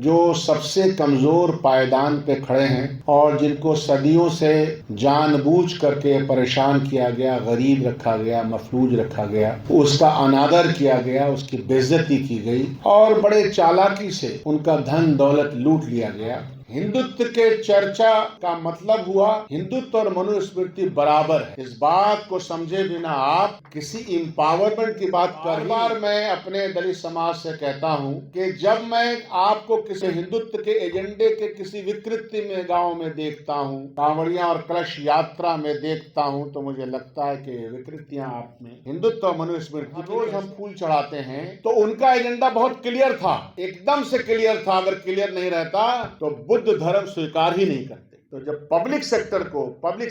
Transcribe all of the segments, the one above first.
जो सबसे कमजोर पायदान पे खड़े हैं और जिनको सदियों से जानबूझ करके परेशान किया गया, गरीब रखा गया, मफलूज रखा गया, उसका अनादर किया गया, उसकी बेइज्जती की गई और बड़े चालाकी से उनका धन दौलत लूट लिया गया। हिंदुत्व के चर्चा का मतलब हुआ हिंदुत्व और मनुस्मृति बराबर है। इस बात को समझे बिना आप किसी एम्पावरमेंट की बात कर। बार मैं अपने दलित समाज से कहता हूं कि जब मैं आपको किसी हिंदुत्व के एजेंडे के किसी विकृति में गांव में देखता हूं, कांवड़ियां और कलश यात्रा में देखता हूं, तो मुझे लगता है कि विकृतियां आप में हिंदुत्व और मनुस्मृति। रोज हम फूल चढ़ाते हैं तो उनका एजेंडा बहुत क्लियर था, एकदम से क्लियर था। अगर क्लियर नहीं रहता तो बुद्ध धर्म स्वीकार ही नहीं करते। तो जब पब्लिक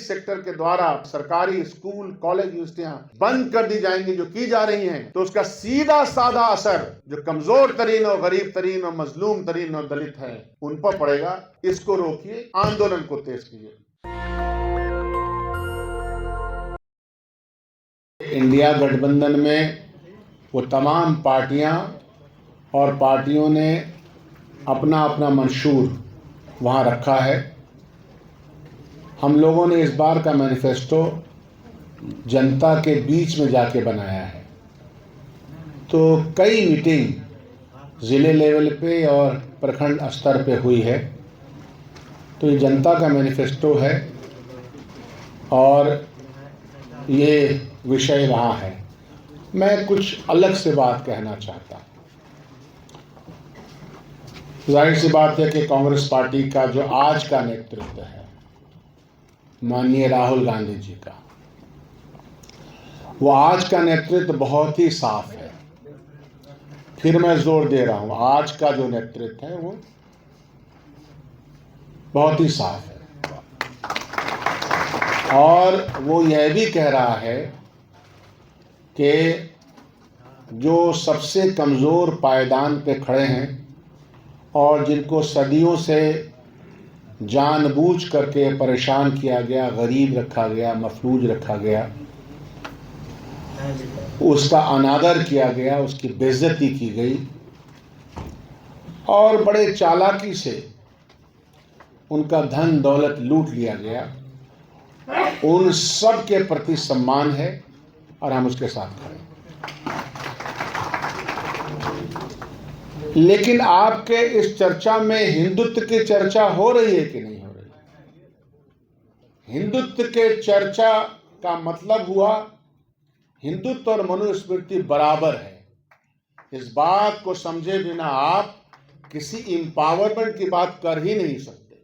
सेक्टर के द्वारा सरकारी स्कूल, कॉलेज, यूनिवर्सिटियां बंद कर दी जाएंगी जो की जा रही हैं, तो उसका सीधा साधा असर जो कमजोर तरीन और गरीब तरीन और मजलूम तरीन और दलित है उन पर पड़ेगा। इसको रोकिए, आंदोलन को तेज कीजिए। इंडिया गठबंधन में वो तमाम पार्टियां और पार्टियों ने अपना अपना मंशूर वहाँ रखा है। हम लोगों ने इस बार का मैनिफेस्टो जनता के बीच में जाके बनाया है। तो कई मीटिंग ज़िले लेवल पे और प्रखंड स्तर पे हुई है। तो ये जनता का मैनिफेस्टो है और ये विषय रहा है। मैं कुछ अलग से बात कहना चाहता हूँ। जाहिर सी बात है कि कांग्रेस पार्टी का जो आज का नेतृत्व है, माननीय राहुल गांधी जी का, वो आज का नेतृत्व बहुत ही साफ है। फिर मैं जोर दे रहा हूं, आज का जो नेतृत्व है वो बहुत ही साफ है और वो यह भी कह रहा है कि जो सबसे कमजोर पायदान पे खड़े हैं और जिनको सदियों से जानबूझ करके परेशान किया गया, गरीब रखा गया, मफलूज रखा गया, उसका अनादर किया गया, उसकी बेइज्जती की गई और बड़े चालाकी से उनका धन दौलत लूट लिया गया, उन सब के प्रति सम्मान है और हम उसके साथ खड़े हैं। लेकिन आपके इस चर्चा में हिंदुत्व की चर्चा हो रही है कि नहीं हो रही? हिंदुत्व के चर्चा का मतलब हुआ हिंदुत्व और मनुस्मृति बराबर है। इस बात को समझे बिना आप किसी एम्पावरमेंट की बात कर ही नहीं सकते।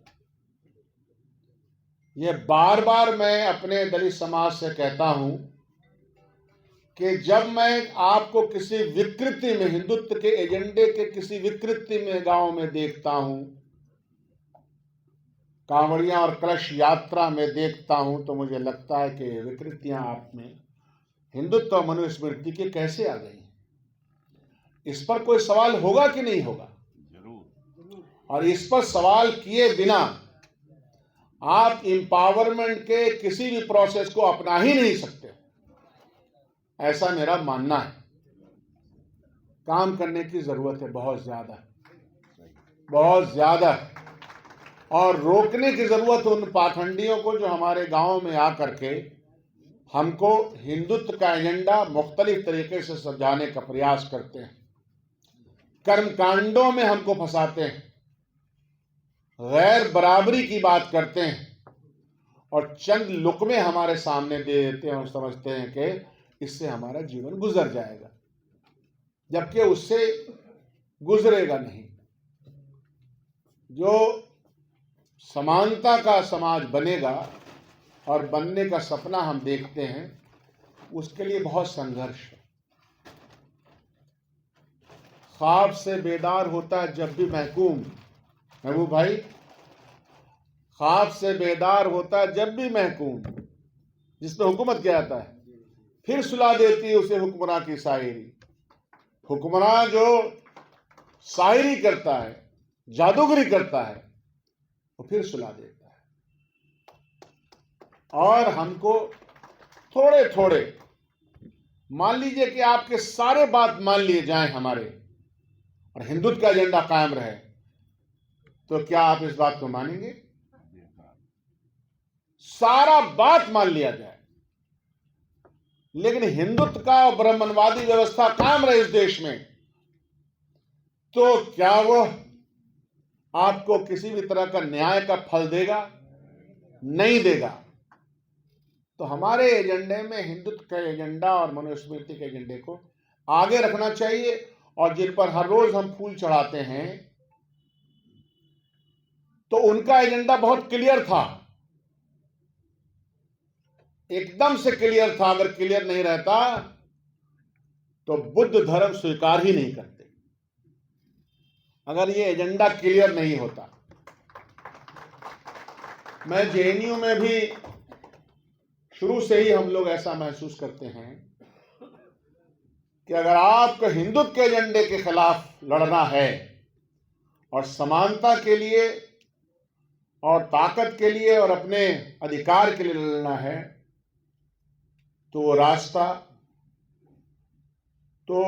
ये बार बार मैं अपने दलित समाज से कहता हूं कि जब मैं आपको किसी विकृति में, हिंदुत्व के एजेंडे के किसी विकृति में गांव में देखता हूं, कांवड़ियां और कलश यात्रा में देखता हूं, तो मुझे लगता है कि विकृतियां आप में हिंदुत्व और मनुस्मृति की कैसे आ गई। इस पर कोई सवाल होगा कि नहीं होगा? जरूर। और इस पर सवाल किए बिना आप एम्पावरमेंट के किसी भी प्रोसेस को अपना ही नहीं सकते, ऐसा मेरा मानना है। काम करने की जरूरत है, बहुत ज्यादा, और रोकने की जरूरत है उन पाखंडियों को जो हमारे गांव में आकर के हमको हिंदुत्व का एजेंडा मुख्तलिफ तरीके से समझाने का प्रयास करते हैं, कर्मकांडों में हमको फंसाते हैं, गैर बराबरी की बात करते हैं और चंद लुकमे हमारे सामने दे देते हैं और समझते हैं कि इससे हमारा जीवन गुजर जाएगा, जबकि उससे गुजरेगा नहीं। जो समानता का समाज बनेगा और बनने का सपना हम देखते हैं, उसके लिए बहुत संघर्ष है। ख्वाब से बेदार होता है जब भी महकूम, महबूब भाई, ख्वाब से बेदार होता है जब भी महकूम, जिस पे हुकूमत किया जाता है, फिर सुला देती है उसे हुक्मरां की शायरी। हुक्मरां जो शायरी करता है, जादूगरी करता है, वो फिर सुला देता है। और हमको थोड़े थोड़े, मान लीजिए कि आपके सारे बात मान लिए जाएं हमारे, और हिंदुत्व का एजेंडा कायम रहे, तो क्या आप इस बात को मानेंगे? सारा बात मान लिया जाए, लेकिन हिंदुत्व का और ब्राह्मणवादी व्यवस्था कायम रहे इस देश में, तो क्या वो आपको किसी भी तरह का न्याय का फल देगा? नहीं देगा। तो हमारे एजेंडे में हिंदुत्व का एजेंडा और मनुस्मृति के एजेंडे को आगे रखना चाहिए। और जिन पर हर रोज हम फूल चढ़ाते हैं, तो उनका एजेंडा बहुत क्लियर था, एकदम से क्लियर था। अगर क्लियर नहीं रहता तो बुद्ध धर्म स्वीकार ही नहीं करते, अगर ये एजेंडा क्लियर नहीं होता। मैं जेएनयू में भी शुरू से ही हम लोग ऐसा महसूस करते हैं कि अगर आपको हिंदुत्व के एजेंडे के खिलाफ लड़ना है और समानता के लिए और ताकत के लिए और अपने अधिकार के लिए लड़ना है, तो वो रास्ता तो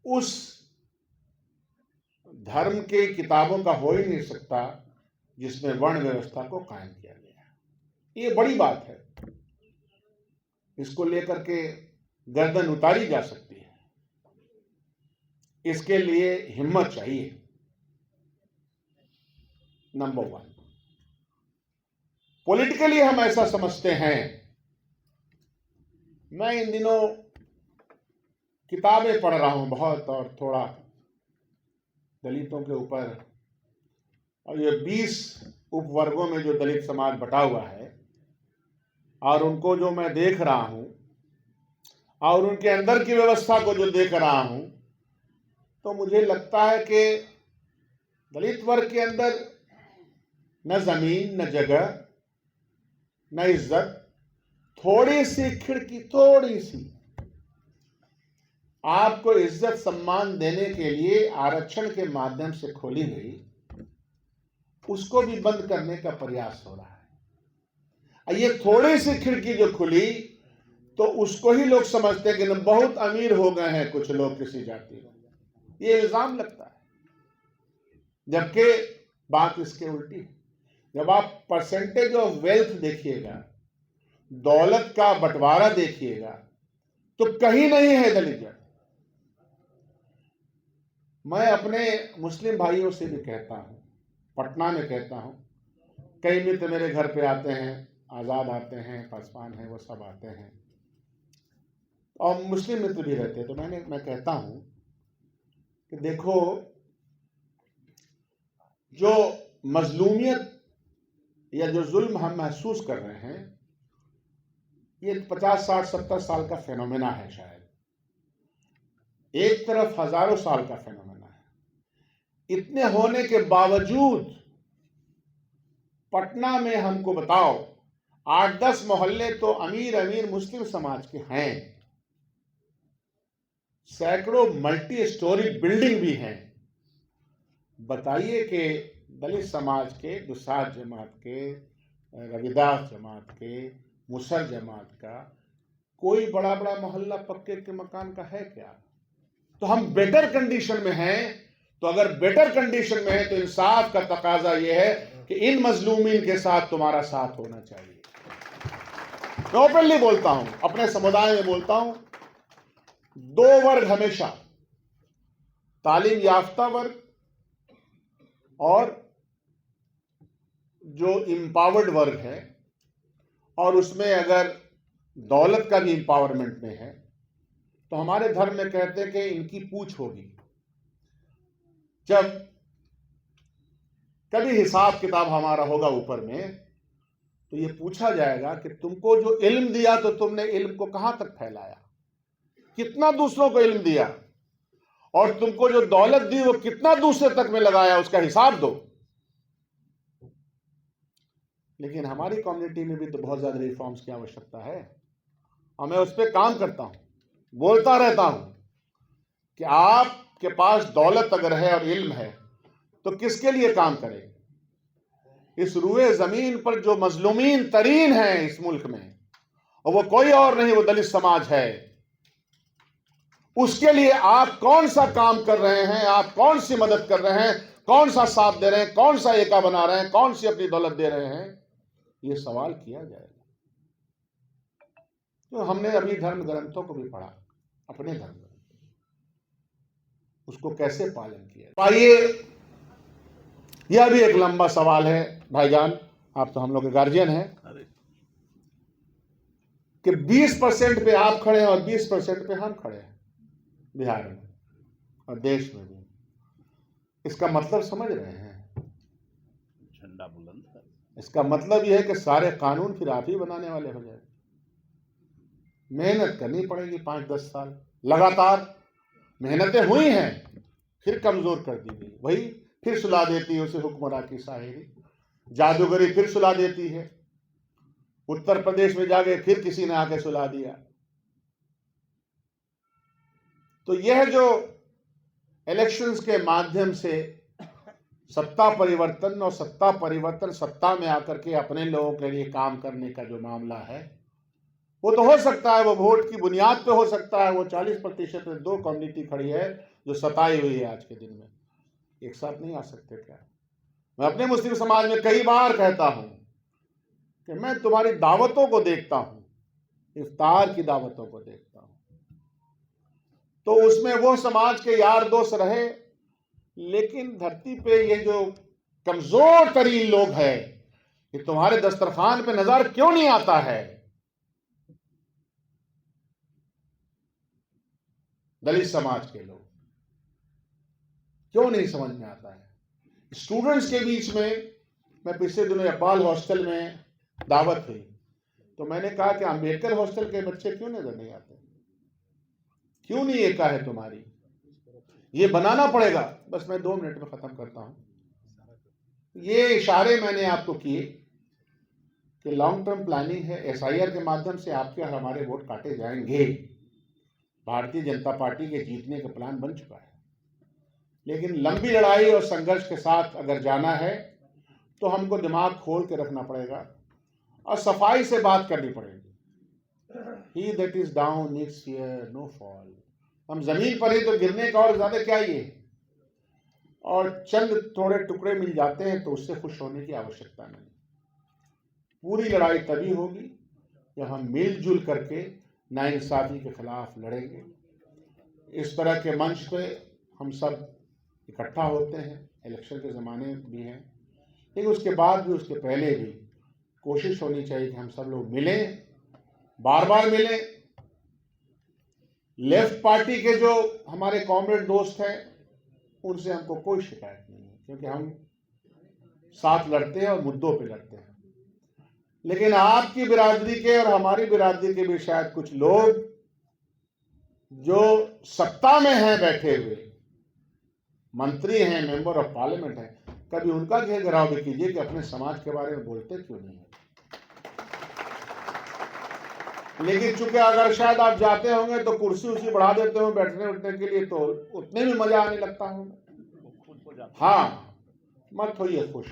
उस धर्म के किताबों का हो ही नहीं सकता जिसमें वर्ण व्यवस्था को कायम किया गया है। ये बड़ी बात है, इसको लेकर के गर्दन उतारी जा सकती है। इसके लिए हिम्मत चाहिए, नंबर 1। पॉलिटिकली हम ऐसा समझते हैं। मैं इन दिनों किताबें पढ़ रहा हूं बहुत, और थोड़ा दलितों के ऊपर, और ये 20 उपवर्गों में जो दलित समाज बटा हुआ है, और उनको जो मैं देख रहा हूं और उनके अंदर की व्यवस्था को जो देख रहा हूं, तो मुझे लगता है कि दलित वर्ग के अंदर न जमीन, न जगह, न इज्जत, थोड़ी सी खिड़की, थोड़ी सी आपको इज्जत सम्मान देने के लिए आरक्षण के माध्यम से खोली गई, उसको भी बंद करने का प्रयास हो रहा है। ये थोड़ी सी खिड़की जो खुली, तो उसको ही लोग समझते हैं कि बहुत अमीर हो गए हैं कुछ लोग किसी जाति में, ये इल्जाम लगता है, जबकि बात इसके उल्टी है। जब आप परसेंटेज ऑफ वेल्थ देखिएगा, दौलत का बंटवारा देखिएगा, तो कहीं नहीं है दलित जाति। मैं अपने मुस्लिम भाइयों से भी कहता हूं, पटना में कहता हूं, कई मित्र मेरे घर पे आते हैं, आज़ाद आते हैं, पासवान है, वो सब आते हैं, और मुस्लिम मित्र भी रहते हैं। तो मैं कहता हूं कि देखो, जो मजलूमियत या जो जुल्म हम महसूस कर रहे हैं, ये 50, 60, 70 साल का फेनोमेना है। शायद एक तरफ हजारों साल का फेनोमेना है। इतने होने के बावजूद पटना में हमको बताओ 8-10 मोहल्ले तो अमीर अमीर मुस्लिम समाज के हैं, सैकड़ों मल्टी स्टोरी बिल्डिंग भी हैं। बताइए कि दलित समाज के, दुसाध जमात के, रविदास जमात के, मुसर जमात का कोई बड़ा बड़ा मोहल्ला पक्के के मकान का है क्या? तो हम बेटर कंडीशन में हैं। तो अगर बेटर कंडीशन में है, तो इंसाफ का तकाजा यह है कि इन मजलूमीन के साथ तुम्हारा साथ होना चाहिए। मैं ओपनली बोलता हूं, अपने समुदाय में बोलता हूं, 2 वर्ग हमेशा, तालीम याफ्ता वर्ग और जो एम्पावर्ड वर्ग है, और उसमें अगर दौलत का भी एम्पावरमेंट में है, तो हमारे धर्म में कहते हैं कि इनकी पूछ होगी। जब कभी हिसाब किताब हमारा होगा ऊपर में, तो ये पूछा जाएगा कि तुमको जो इल्म दिया, तो तुमने इल्म को कहां तक फैलाया, कितना दूसरों को इल्म दिया, और तुमको जो दौलत दी वो कितना दूसरे तक में लगाया, उसका हिसाब दो। लेकिन हमारी कम्युनिटी में भी तो बहुत ज्यादा रिफॉर्म्स की आवश्यकता है, और मैं उस पर काम करता हूं, बोलता रहता हूं कि आपके पास दौलत अगर है और इल्म है, तो किसके लिए काम करें? इस रुए जमीन पर जो मजलूमीन तरीन है इस मुल्क में, और वो कोई और नहीं, वो दलित समाज है। उसके लिए आप कौन सा काम कर रहे हैं, आप कौन सी मदद कर रहे हैं, कौन सा साथ दे रहे हैं, कौन सा एका बना रहे हैं, कौन सी अपनी दौलत दे रहे हैं, ये सवाल किया जाएगा। तो हमने अभी धर्म ग्रंथों को भी पढ़ा, अपने धर्म ग्रंथ, उसको कैसे पालन किया। आइए, यह भी एक लंबा सवाल है भाईजान, आप तो हम लोग के गार्जियन हैं, कि 20% पे आप खड़े हैं और 20% पे हम खड़े हैं बिहार में और देश में भी। इसका मतलब समझ रहे हैं? झंडा बुलंद है। इसका मतलब यह है कि सारे कानून फिर आप ही बनाने वाले हो जाए। मेहनत करनी पड़ेगी 5-10 साल, लगातार मेहनतें हुई हैं, फिर कमजोर कर दी गई, वही फिर सुला देती है उसे हुक्मरां की शायरी, जादूगरी फिर सुला देती है। उत्तर प्रदेश में जाके फिर किसी ने आके सुला दिया। तो यह जो इलेक्शंस के माध्यम से सत्ता परिवर्तन और सत्ता परिवर्तन सत्ता में आकर के अपने लोगों के लिए काम करने का जो मामला है, वो तो हो सकता है, वो वोट की बुनियाद पे हो सकता है। वो 40% में 2 कम्युनिटी खड़ी है जो सताई हुई है आज के दिन में, एक साथ नहीं आ सकते क्या? मैं अपने मुस्लिम समाज में कई बार कहता हूं कि मैं तुम्हारी दावतों को देखता हूं, इफ्तार की दावतों को देखता हूं, तो उसमें वो समाज के यार दोस्त रहे, लेकिन धरती पे ये जो कमजोर तरीन लोग हैं, ये तुम्हारे दस्तरखान पे नजर क्यों नहीं आता है? दलित समाज के लोग क्यों नहीं समझ में आता है? स्टूडेंट्स के बीच में, मैं पिछले दिनों इकबाल हॉस्टल में दावत हुई, तो मैंने कहा कि अंबेडकर हॉस्टल के बच्चे क्यों नजर नहीं आते, क्यों नहीं एका है तुम्हारी? ये बनाना पड़ेगा। बस मैं 2 मिनट में खत्म करता हूं। ये इशारे मैंने आपको किए कि लॉन्ग टर्म प्लानिंग है, SIR के माध्यम से आपके और हमारे वोट काटे जाएंगे। भारतीय जनता पार्टी के जीतने का प्लान बन चुका है, लेकिन लंबी लड़ाई और संघर्ष के साथ अगर जाना है तो हमको दिमाग खोल के रखना पड़ेगा और सफाई से बात करनी पड़ेगी। He that is down needs fear no fall। हम जमीन पर ही तो गिरने का और ज्यादा क्या ही है, और चंद थोड़े टुकड़े मिल जाते हैं तो उससे खुश होने की आवश्यकता नहीं। पूरी लड़ाई तभी होगी जब हम मिलजुल करके नाइंसाफी के खिलाफ लड़ेंगे। इस तरह के मंच पे हम सब इकट्ठा होते हैं, इलेक्शन के ज़माने भी हैं, लेकिन उसके बाद भी, उसके पहले भी कोशिश होनी चाहिए कि हम सब लोग मिलें, बार बार मिलें। लेफ्ट पार्टी के जो हमारे कॉमरेड दोस्त हैं, उनसे हमको कोई शिकायत नहीं है, क्योंकि हम साथ लड़ते हैं और मुद्दों पे लड़ते हैं। लेकिन आपकी बिरादरी के और हमारी बिरादरी के भी शायद कुछ लोग जो सत्ता में हैं, बैठे हुए मंत्री हैं, मेंबर ऑफ पार्लियामेंट हैं, कभी उनका घेराव भी कीजिए कि अपने समाज के बारे में बोलते क्यों नहीं है। लेकिन चूंकि अगर शायद आप जाते होंगे तो कुर्सी उसी बढ़ा देते हो बैठने उठने के लिए, तो उतने भी मजा आने लगता होगा। हाँ, मत होइए खुश।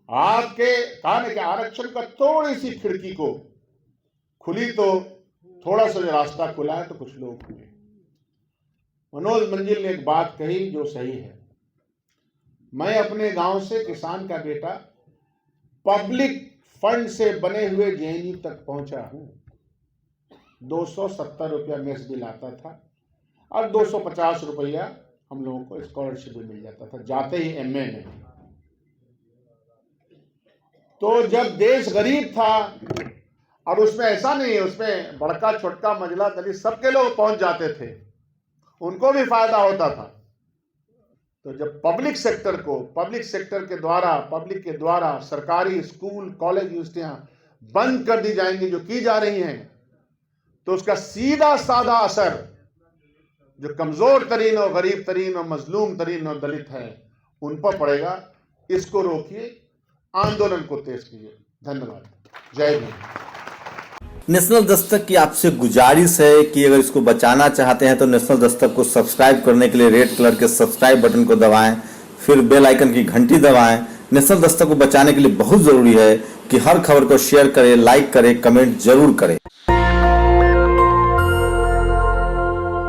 आपके कहा ना कि आरक्षण का थोड़ी सी खिड़की को खुली तो थोड़ा सा जो रास्ता खुला है तो कुछ लोग हुए। मनोज मंजिल ने एक बात कही जो सही है। मैं अपने गांव से किसान का बेटा पब्लिक फंड से बने हुए JNU तक पहुंचा हूं। 270 रुपया मेस बिल आता था और 250 रुपया हम लोगों को स्कॉलरशिप भी मिल जाता था, जाते ही MA में। तो जब देश गरीब था, और उसमें ऐसा नहीं है, उसमें बड़का छोटका मंझला दलित सबके लोग पहुंच जाते थे, उनको भी फायदा होता था। तो जब पब्लिक सेक्टर के द्वारा सरकारी स्कूल कॉलेज यूनिवर्सिटियां बंद कर दी जाएंगी, जो की जा रही हैं, तो उसका सीधा साधा असर जो कमजोर तरीन और गरीब तरीन और मजलूम तरीन और दलित है उन पर पड़ेगा। इसको रोकिए, आंदोलन को तेज कीजिए। धन्यवाद। जय हिंद। नेशनल दस्तक की आपसे गुजारिश है कि अगर इसको बचाना चाहते हैं तो नेशनल दस्तक को सब्सक्राइब करने के लिए रेड कलर के सब्सक्राइब बटन को दबाएं, फिर बेल आइकन की घंटी दबाएं। नेशनल दस्तक को बचाने के लिए बहुत जरूरी है कि हर खबर को शेयर करें, लाइक करें, कमेंट जरूर करें।